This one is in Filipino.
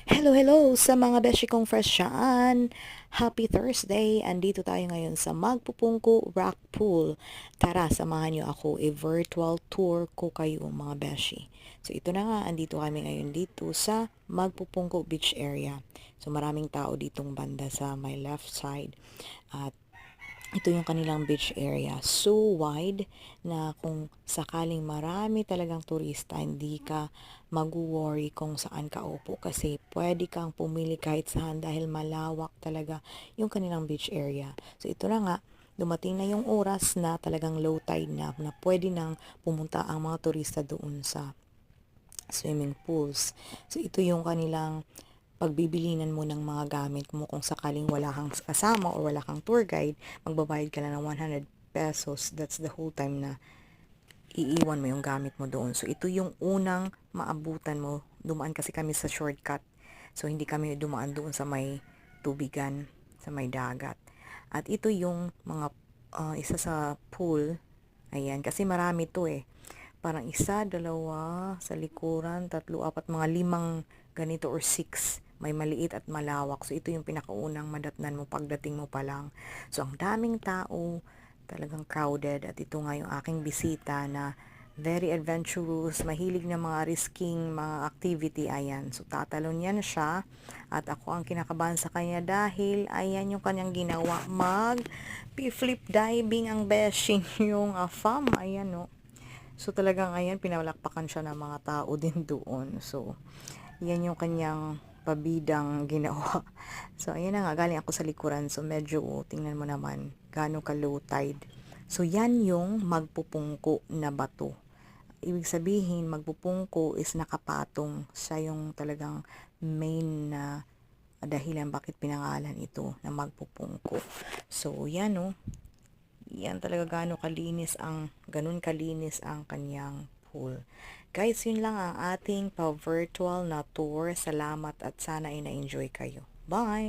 Hello, hello sa mga beshi kong fresh dyan. Happy Thursday! Andito tayo ngayon sa Magpupungko Rock Pool. Tara, samahan niyo ako. Virtual tour ko kayo mga beshi. So ito na nga, andito kami ngayon dito sa Magpupungko Beach area. So maraming tao ditong banda sa my left side. At ito yung kanilang beach area. So wide na kung sakaling marami talagang turista, hindi ka mag-worry kung saan ka upo kasi pwede kang pumili kahit saan dahil malawak talaga yung kanilang beach area. So ito na nga, dumating na yung oras na talagang low tide na pwede nang pumunta ang mga turista doon sa swimming pools. So ito yung kanilang pagbibilinan mo ng mga gamit mo kung sakaling wala kang kasama o wala kang tour guide, magbabayad ka lang ng 100 pesos. That's the whole time na iiwan mo yung gamit mo doon. So ito yung unang maabutan mo. Dumaan kasi kami sa shortcut. So hindi kami dumaan doon sa may tubigan, sa may dagat. At ito yung mga isa sa pool. Ayan, kasi marami to eh. Parang isa, dalawa, sa likuran, tatlo, apat, mga limang ganito or six. May maliit at malawak. So, ito yung pinakaunang madatnan mo pagdating mo pa lang. So, ang daming tao, talagang crowded. At ito nga yung aking bisita na very adventurous, mahilig na mga risking, mga activity. Ayan. So, tatalon yan siya. At ako ang kinakabahan sa kanya dahil, ayan yung kanyang ginawa. Flip diving ang beshing yung fam. Ayan, no. So, talagang ayan, pinalakpakan siya ng mga tao din doon. So, yan yung kanyang pabidang ginawa. So, ayan na nga, galing ako sa likuran. So, medyo, tingnan mo naman, gaano ka low tide. So, yan yung magpupungko na bato. Ibig sabihin, magpupungko is nakapatong. Siya yung talagang main na dahilan bakit pinangalan ito na magpupungko. So, yan no. Yan talaga ganun kalinis ang kanyang pool. Guys, yun lang ang ating pa-virtual na tour. Salamat at sana ay na-enjoy kayo. Bye!